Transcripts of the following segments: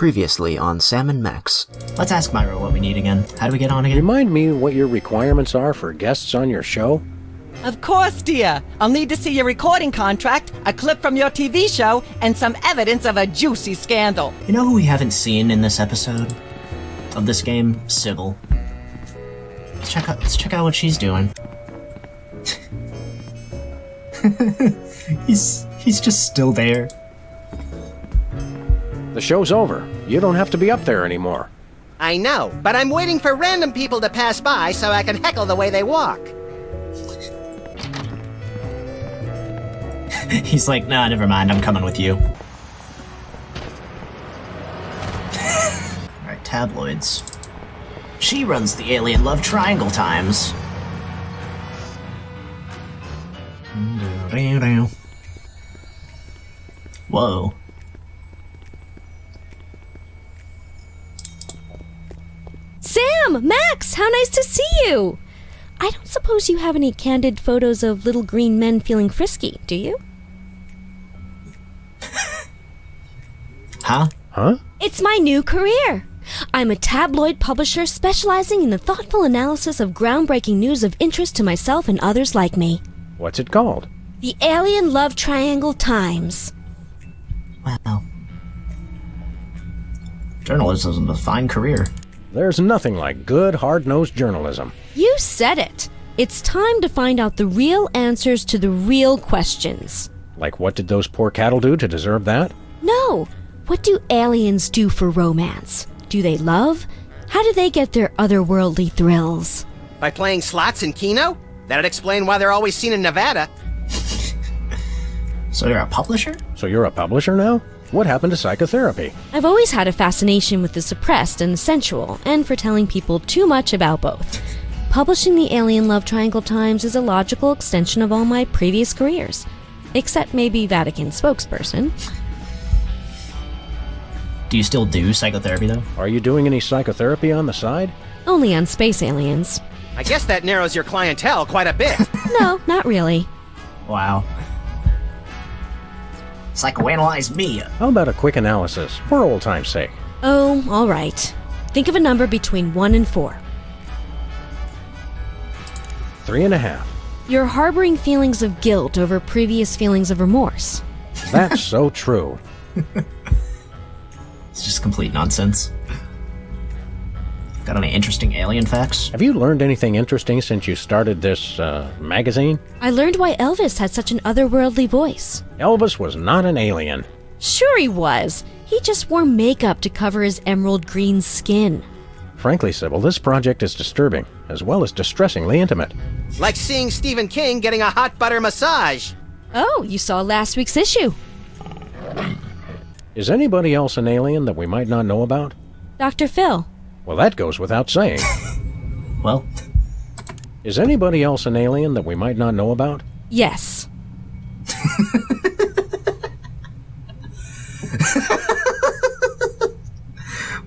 Previously on Sam and Max. Let's ask Myra what we need again. How do we get on again? Remind me what your requirements are for guests on your show? Of course, dear. I'll need to see your recording contract, a clip from your TV show, and some evidence of a juicy scandal. You know who we haven't seen in this episode of this game? Sybil. Let's check out what she's doing. He's just still there. The show's over. You don't have to be up there anymore. I know, but I'm waiting for random people to pass by so I can heckle the way they walk. He's like, nah, never mind, I'm coming with you. Alright, tabloids. She runs the Alien Love Triangle Times. Whoa. Sam! Max! How nice to see you! I don't suppose you have any candid photos of little green men feeling frisky, do you? Huh? Huh? It's my new career! I'm a tabloid publisher specializing in the thoughtful analysis of groundbreaking news of interest to myself and others like me. What's it called? The Alien Love Triangle Times. Wow. Journalism is a fine career. There's nothing like good, hard-nosed journalism. You said it. It's time to find out the real answers to the real questions. Like, what did those poor cattle do to deserve that? No. What do aliens do for romance? Do they love? How do they get their otherworldly thrills? By playing slots in Keno? That'd explain why they're always seen in Nevada. So you're a publisher? So you're a publisher now? What happened to psychotherapy? I've always had a fascination with the suppressed and the sensual, and for telling people too much about both. Publishing the Alien Love Triangle Times is a logical extension of all my previous careers. Except maybe Vatican spokesperson. Do you still do psychotherapy, though? Are you doing any psychotherapy on the side? Only on space aliens. I guess that narrows your clientele quite a bit. No, not really. Wow. Psychoanalyze me. How about a quick analysis, for old time's sake? Oh, all right. Think of a number between 1 and 4. 3.5. You're harboring feelings of guilt over previous feelings of remorse. That's so true. It's just complete nonsense. Got any interesting alien facts? Have you learned anything interesting since you started this, magazine? I learned why Elvis had such an otherworldly voice. Elvis was not an alien. Sure he was. He just wore makeup to cover his emerald green skin. Frankly, Sybil, this project is disturbing, as well as distressingly intimate. Like seeing Stephen King getting a hot butter massage. Oh, you saw last week's issue. Is anybody else an alien that we might not know about? Dr. Phil. Well, that goes without saying. Well, Is anybody else an alien that we might not know about? Yes.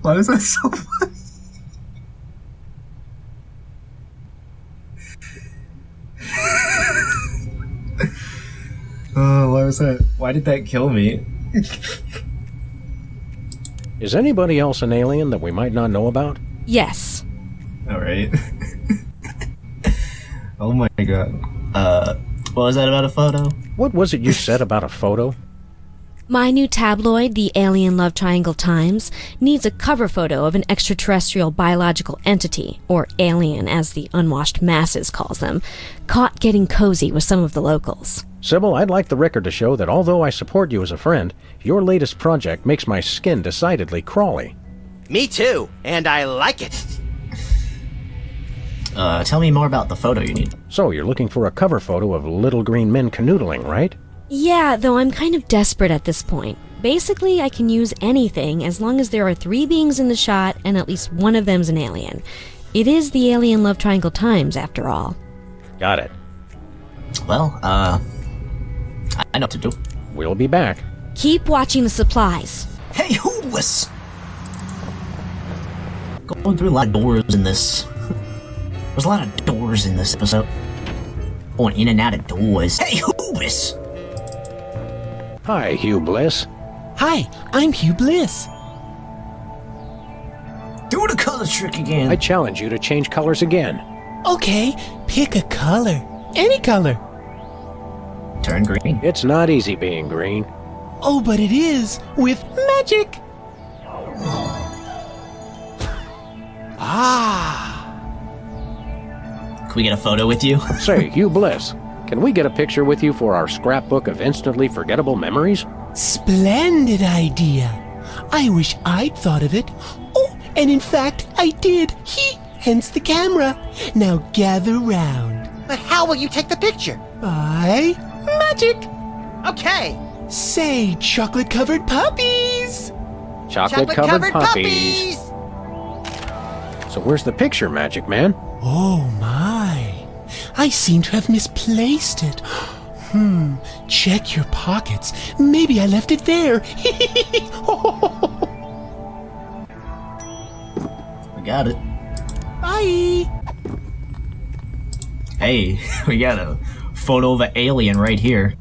why is that so funny? Oh, why was that? Why did that kill me? Is anybody else an alien that we might not know about? Yes. Alright. Oh my god. What was that about a photo? What was it you said about a photo? My new tabloid, the Alien Love Triangle Times, needs a cover photo of an extraterrestrial biological entity, or alien as the unwashed masses calls them, caught getting cozy with some of the locals. Sybil, I'd like the record to show that although I support you as a friend, your latest project makes my skin decidedly crawly. Me too, and I like it. Tell me more about the photo you need. So, you're looking for a cover photo of little green men canoodling, right? Yeah, though I'm kind of desperate at this point. Basically, I can use anything as long as there are 3 beings in the shot and at least one of them's an alien. It is the Alien Love Triangle Times, after all. Got it. Well, I know what to do. We'll be back. Keep watching the supplies. Hey, who was... Going through a lot of doors in this... There's a lot of doors in this episode. Going in and out of doors. Hey, who was... Hi, Hugh Bliss. Hi, I'm Hugh Bliss. Do the color trick again. I challenge you to change colors again. Okay, pick a color. Any color. Turn green. It's not easy being green. Oh, but it is with magic. Can we get a photo with you? Say, Hugh Bliss, can we get a picture with you for our scrapbook of instantly forgettable memories? Splendid idea. I wish I'd thought of it. Oh, and in fact, I did. Hence the camera. Now gather round. But how will you take the picture? By magic. Okay. Say, chocolate-covered puppies. Chocolate-covered puppies. So where's the picture, Magic Man? Oh my. I seem to have misplaced it. Check your pockets. Maybe I left it there. We got it. Bye. Hey, we got a photo of an alien right here.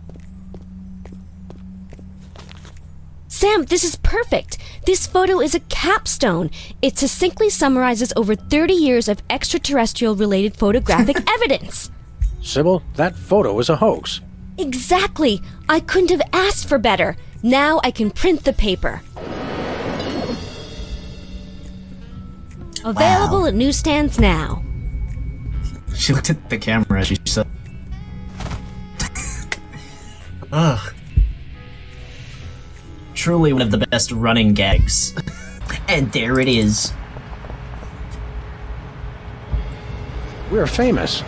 Sam, this is perfect. This photo is a capstone. It succinctly summarizes over 30 years of extraterrestrial-related photographic evidence. Sybil, that photo is a hoax. Exactly. I couldn't have asked for better. Now I can print the paper. Available at newsstands now. She looked at the camera as she said, ugh. Truly one of the best running gags. And there it is. We're famous.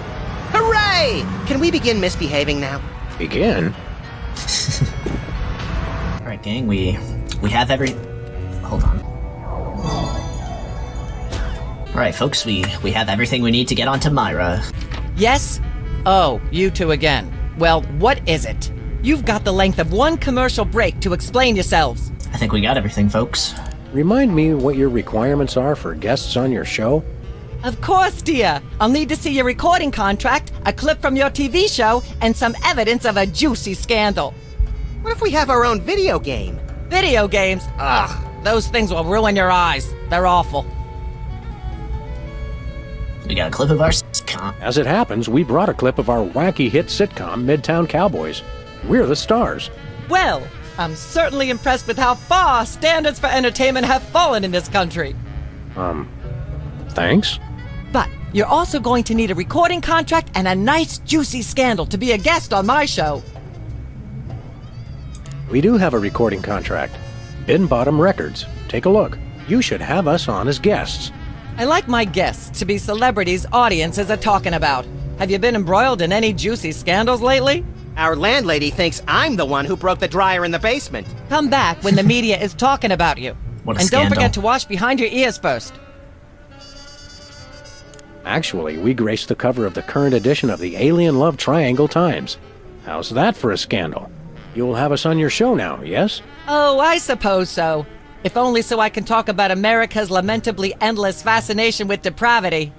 Hooray! Can we begin misbehaving now? Begin? Alright, gang, we have every... Hold on. Alright, folks, we have everything we need to get onto Myra. Yes? Oh, you two again. Well, what is it? You've got the length of one commercial break to explain yourselves. I think we got everything, folks. Remind me what your requirements are for guests on your show? Of course, dear. I'll need to see your recording contract, a clip from your TV show, and some evidence of a juicy scandal. What if we have our own video game? Video games? Ugh, those things will ruin your eyes. They're awful. We got a clip of our sitcom. As it happens, we brought a clip of our wacky hit sitcom, Midtown Cowboys. We're the stars. Well, I'm certainly impressed with how far standards for entertainment have fallen in this country. Thanks. But you're also going to need a recording contract and a nice juicy scandal to be a guest on my show. We do have a recording contract. Bin Bottom Records. Take a look. You should have us on as guests. I like my guests to be celebrities audiences are talking about. Have you been embroiled in any juicy scandals lately? Our landlady thinks I'm the one who broke the dryer in the basement. Come back when the media is talking about you. What a and scandal. don't forget to wash behind your ears first. Actually, we graced the cover of the current edition of the Alien Love Triangle Times. How's that for a scandal? You'll have us on your show now, yes? Oh, I suppose so. If only so I can talk about America's lamentably endless fascination with depravity.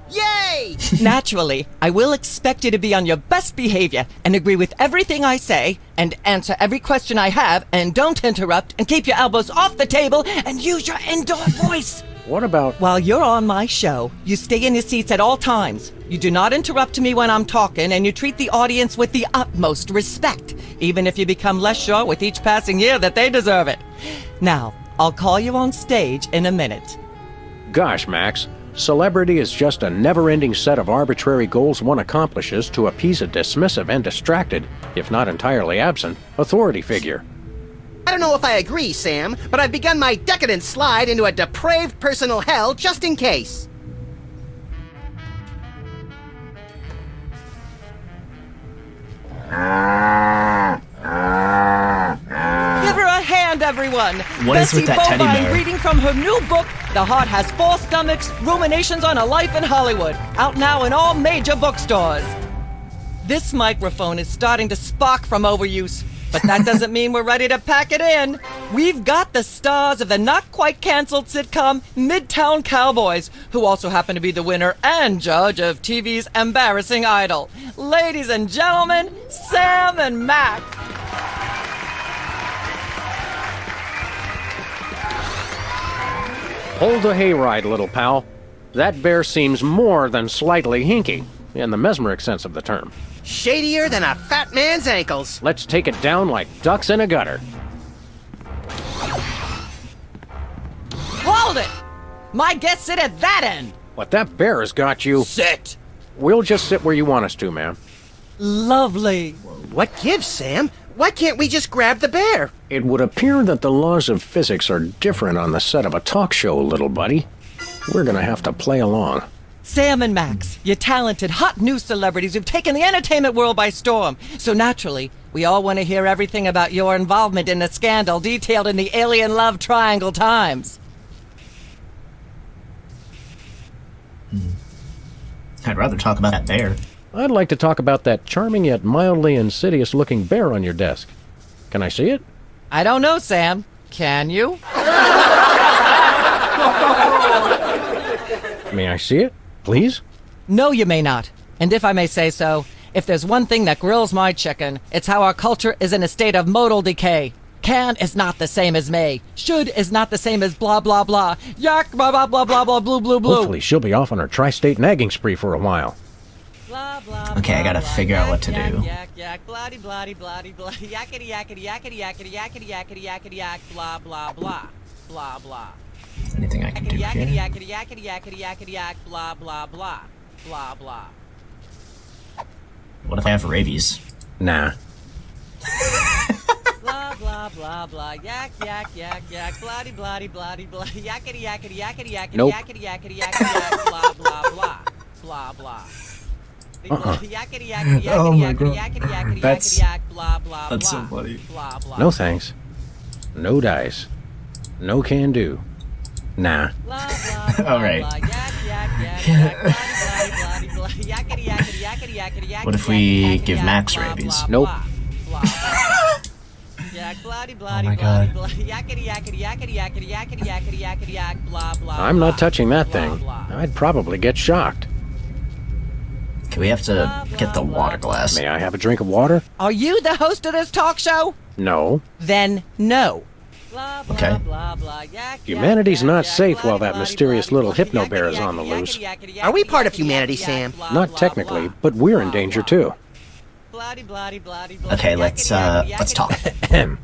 Yay! Naturally, I will expect you to be on your best behavior and agree with everything I say and answer every question I have and don't interrupt and keep your elbows off the table and use your indoor voice. What about... While you're on my show, you stay in your seats at all times. You do not interrupt me when I'm talking and you treat the audience with the utmost respect, even if you become less sure with each passing year that they deserve it. Now, I'll call you on stage in a minute. Gosh, Max. Celebrity is just a never-ending set of arbitrary goals one accomplishes to appease a dismissive and distracted, if not entirely absent, authority figure. I don't know if I agree, Sam, but I've begun my decadent slide into a depraved personal hell just in case. Give her a hand, everyone! What is Bessie with that teddy Bovine bear? reading from her new book, The Heart Has Four Stomachs, Ruminations on a Life in Hollywood, out now in all major bookstores. This microphone is starting to spark from overuse, but that doesn't mean we're ready to pack it in. We've got the stars of the not-quite-canceled sitcom Midtown Cowboys, who also happen to be the winner and judge of TV's Embarrassing Idol. Ladies and gentlemen, Sam and Mac. Hold the hayride, little pal. That bear seems more than slightly hinky, in the mesmeric sense of the term. Shadier than a fat man's ankles. Let's take it down like ducks in a gutter. Hold it! My guests sit at that end! But that bear has got you. Sit! We'll just sit where you want us to, ma'am. Lovely. What gives, Sam? Why can't we just grab the bear? It would appear that the laws of physics are different on the set of a talk show, little buddy. We're gonna have to play along. Sam and Max, you talented, hot new celebrities who've taken the entertainment world by storm. So naturally, we all want to hear everything about your involvement in the scandal detailed in the Alien Love Triangle Times. I'd rather talk about that bear. I'd like to talk about that charming yet mildly insidious-looking bear on your desk. Can I see it? I don't know, Sam. Can you? May I see it, please? No, you may not. And if I may say so, if there's one thing that grills my chicken, it's how our culture is in a state of modal decay. Can is not the same as may. Should is not the same as blah, blah, blah. Yak, blah, blah, blah, blah, blah, blue, blue, blue. Hopefully she'll be off on her tri-state nagging spree for a while. Blah, blah, Okay, I gotta blah, figure out what to yak, do. Yak, yak, bloody, bloody, bloody, bloody, yakety, yakety, yakety, yakety, yakety, yakety, yakety, yak, blah, blah, blah, blah, blah. Anything I can do Yakety, here? yakety, yakety, yakety, yakety, yak, blah, blah, blah, blah, blah. What if I have rabies? Nah. Blah, blah, blah, blah, yak, yak, yak, yak, bloody, bloody, bloody, bloody, yakety, yakety, yakety, yakety, Nope. yakety, yakety, yakety, yak, blah, blah, blah, blah, blah. Yakety, yakety, Oh yakety, my yakety, God. yakety, yakety, That's- yakety, yak, blah, blah, that's blah, so funny. blah, blah. No thanks. No dice. No can do. Nah. Blah, blah, blah, All right. blah, yak, yak, yak, yak, bloody, bloody, bloody, bloody, yakety, yakety, yakety, yakety, yakety, What if we yakety, give yakety, Max blah, rabies? blah, Nope. blah, blah, blah. Yak, bloody, bloody, my bloody, God. bloody, yakety, yakety, yakety, yakety, yakety, yakety, yakety, yak, blah, blah, I'm not blah, touching that blah, thing. blah. I'd probably get shocked. Okay, we have to get the water glass. May I have a drink of water? Are you the host of this talk show? No. Then no. Blah, blah, Okay. blah, blah, yak, Humanity's yak, not yak, safe bloody, while that bloody, mysterious bloody, little bloody, hypno bear is yakety, on the yakety, loose. yakety, Are we yakety, part of yakety, humanity, yakety, Sam? blah, Not blah, technically, blah, but we're in blah, danger blah. too. Bloody, bloody, bloody, bloody, Okay, yakety, let's yakety, talk. yakety.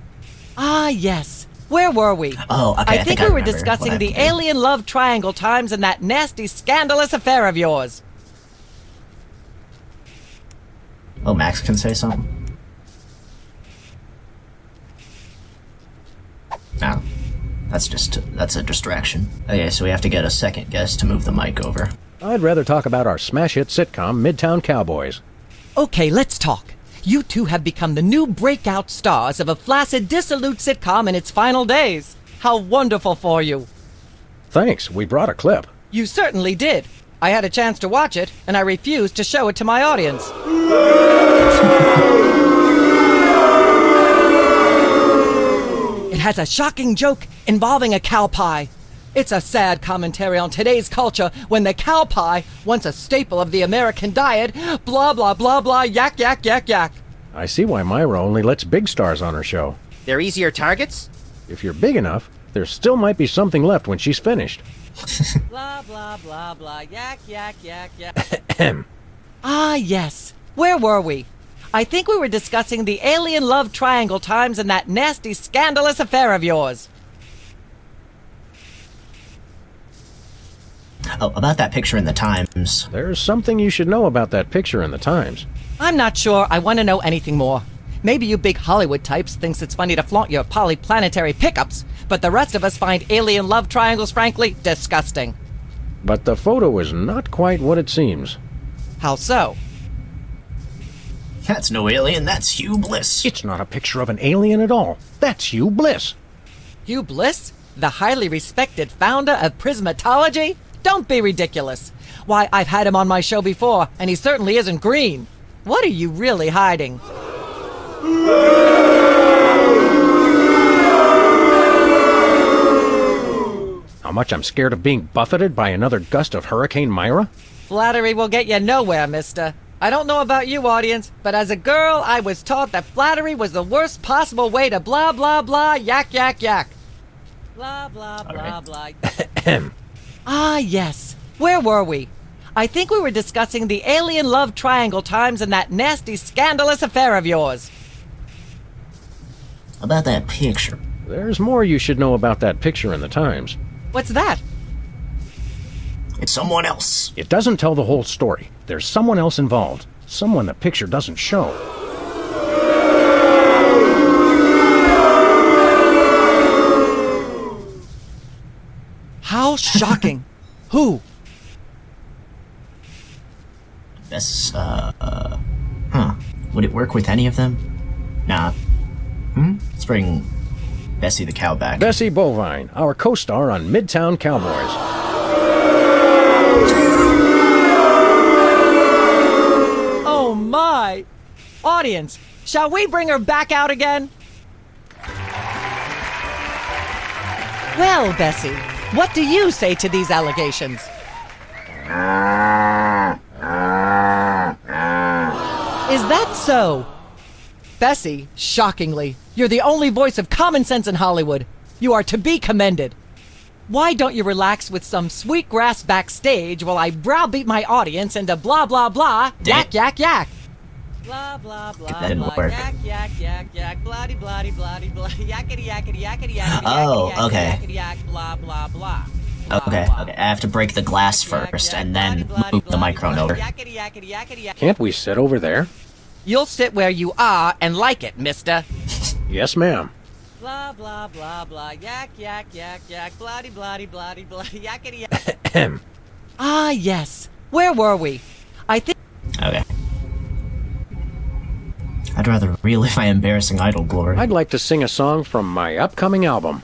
Ah, yes. Where were we? Oh, okay, I think I we were remember discussing what I the have to do. Alien Love Triangle Times and that nasty, scandalous affair of yours. Oh, Max can say something? No. That's a distraction. Okay, so we have to get a second guest to move the mic over. I'd rather talk about our smash hit sitcom, Midtown Cowboys. Okay, let's talk. You two have become the new breakout stars of a flaccid, dissolute sitcom in its final days. How wonderful for you. Thanks, we brought a clip. You certainly did. I had a chance to watch it, and I refused to show it to my audience. It has a shocking joke involving a cow pie. It's a sad commentary on today's culture when the cow pie, once a staple of the American diet, blah, blah, blah, blah, yak, yak, yak, yak. I see why Myra only lets big stars on her show. They're easier targets? If you're big enough, there still might be something left when she's finished. Blah, blah, blah, blah, yak, yak, yak, yak. Ah, yes. Where were we? I think we were discussing the Alien Love Triangle Times and that nasty, scandalous affair of yours. Oh, about that picture in the Times. There's something you should know about that picture in the Times. I'm not sure I want to know anything more. Maybe you big Hollywood types thinks it's funny to flaunt your polyplanetary pickups, but the rest of us find alien love triangles, frankly, disgusting. But the photo is not quite what it seems. How so? That's no alien, that's Hugh Bliss. It's not a picture of an alien at all. That's Hugh Bliss. Hugh Bliss? The highly respected founder of Prismatology? Don't be ridiculous. Why, I've had him on my show before, and he certainly isn't green. What are you really hiding? How much I'm scared of being buffeted by another gust of Hurricane Myra? Flattery will get you nowhere, mister. I don't know about you, audience, but as a girl, I was taught that flattery was the worst possible way to blah, blah, blah, yak, yak, yak. Blah, blah, blah, right. blah. Ah, yes. Where were we? I think we were discussing the alien love triangle times and that nasty, scandalous affair of yours. About that picture. There's more you should know about that picture in the Times. What's that? It's someone else. It doesn't tell the whole story. There's someone else involved. Someone the picture doesn't show. How shocking. Who? That's, Would it work with any of them? Nah. Let's bring Bessie the cow back. Bessie Bovine, our co-star on Midtown Cowboys. Oh my! Audience, shall we bring her back out again? Well, Bessie, what do you say to these allegations? Is that so? Bessie, shockingly, you're the only voice of common sense in Hollywood. You are to be commended. Why don't you relax with some sweet grass backstage while I browbeat my audience into blah blah blah, yak yak yak. Blah blah blah That didn't blah, work. yak yak yak yak, bloody bloody bloody blah, yakety yakety yakety yakety. Oh, yakety, okay. Yakety yak, blah blah blah. Okay, I have to break the glass first and then move the microphone over. Yakety yakety yakety yak. Can't we sit over there? You'll sit where you are and like it, mister. Yes, ma'am. Blah blah blah blah, yak yak yak yak, bloody bloody bloody bloody yakety yak. Ah yes, where were we? I think. Okay. I'd rather relive my embarrassing idol glory. I'd like to sing a song from my upcoming album,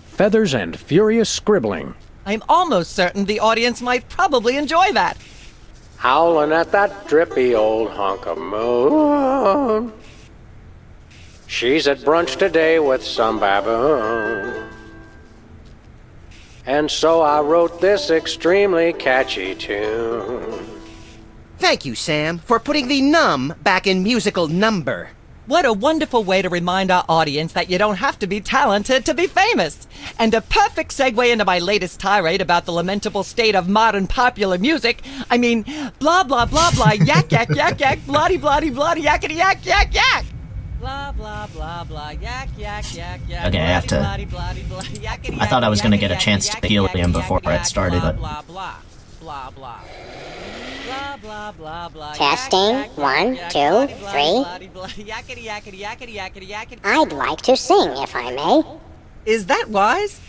Feathers and Furious Scribbling. I'm almost certain the audience might probably enjoy that. Howling at that drippy old hunk of moon. She's at brunch today with some baboon. And so I wrote this extremely catchy tune. Thank you, Sam, for putting the num back in musical number. What a wonderful way to remind our audience that you don't have to be talented to be famous. And a perfect segue into my latest tirade about the lamentable state of modern popular music. I mean, blah, blah, blah, blah, yak, yak, yak, yak, bloody, bloody, bloody, yakety, yak, yak, yak. Blah, blah, blah, blah, yak, yak, yak, yak. Okay, I have to- bloody, bloody, bloody, yakety, I thought I was gonna get a yakety, chance yakety, to helium yakety, before yakety, it started, blah, but- blah, blah, blah, blah. Blah, blah, blah, blah, Testing. yak, yak, 1, yak, 2, bloody, 3. bloody, bloody, yakety, yakety, yakety, yakety, yakety. I'd like to sing, if I may. Is that wise?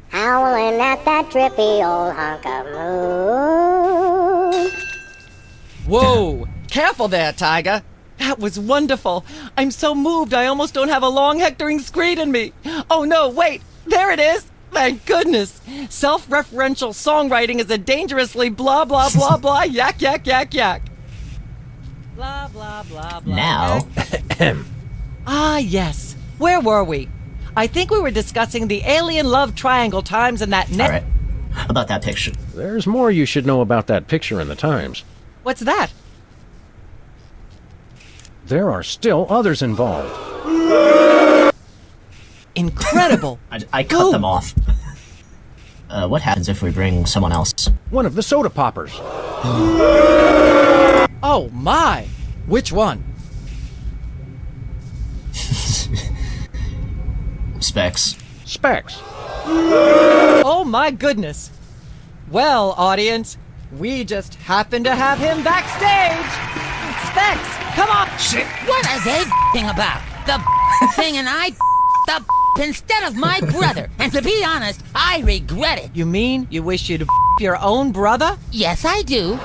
Howling at that drippy old hunk of moon. Whoa! Careful there, Tiger. That was wonderful. I'm so moved I almost don't have a long hectoring screed in me. Oh no, wait! There it is! Thank goodness! Self-referential songwriting is a dangerously blah blah blah blah yak yak yak yak. Blah blah blah blah. Now, Ah yes. Where were we? I think we were discussing the alien love triangle times and that net. alright. About that picture. There's more you should know about that picture in the Times. What's that? There are still others involved. Incredible. I cut Who? them off. What happens if we bring someone else? One of the soda poppers. Oh my! Which one? Specs. Specs. Oh my goodness! Well, audience, we just happen to have him backstage! Specs, come on! What are they about? The thing and I the instead of my brother. And to be honest, I regret it. You mean you wish you'd your own brother? Yes, I do.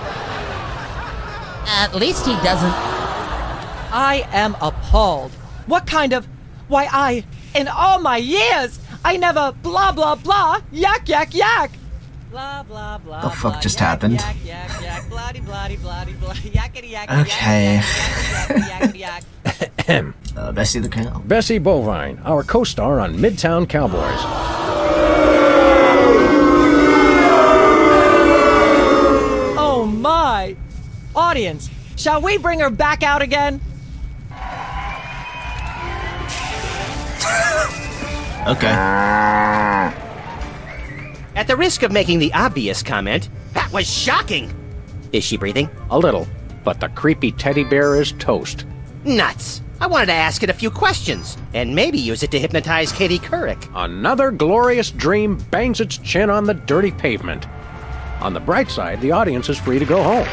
At least he doesn't. I am appalled. What kind of... Why, in all my years, I never blah blah blah, yak yak yak! Blah blah blah. The fuck blah, just yak, happened? Yak yak yak, bloody bloody bloody bloody, yakety yak. Okay. Yakety yak. Bessie the cow. Bessie Bovine, our co-star on Midtown Cowboys. Oh my! Audience, shall we bring her back out again? Okay. At the risk of making the obvious comment, that was shocking! Is she breathing? A little, but the creepy teddy bear is toast. Nuts! I wanted to ask it a few questions, and maybe use it to hypnotize Katie Couric. Another glorious dream bangs its chin on the dirty pavement. On the bright side, the audience is free to go home.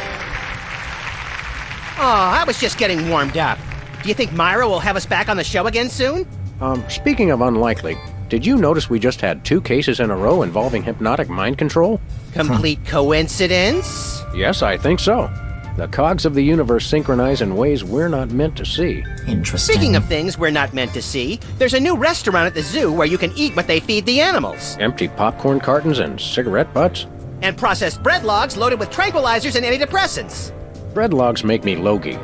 Oh, I was just getting warmed up. Do you think Myra will have us back on the show again soon? Speaking of unlikely, did you notice we just had 2 cases in a row involving hypnotic mind control? Complete coincidence? Yes, I think so. The cogs of the universe synchronize in ways we're not meant to see. Interesting. Speaking of things we're not meant to see, there's a new restaurant at the zoo where you can eat what they feed the animals. Empty popcorn cartons and cigarette butts? And processed bread logs loaded with tranquilizers and antidepressants. Bread logs make me logy.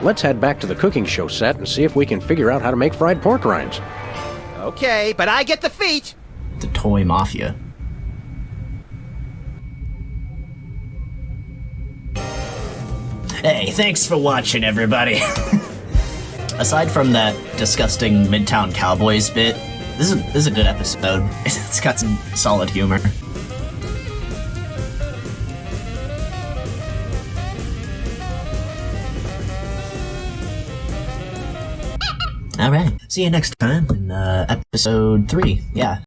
Let's head back to the cooking show set and see if we can figure out how to make fried pork rinds. Okay, but I get the feet. The toy mafia. Hey, thanks for watching, everybody. Aside from that disgusting Midtown Cowboys bit, this is a good episode. It's got some solid humor. Alright, see you next time in episode 3. Yeah.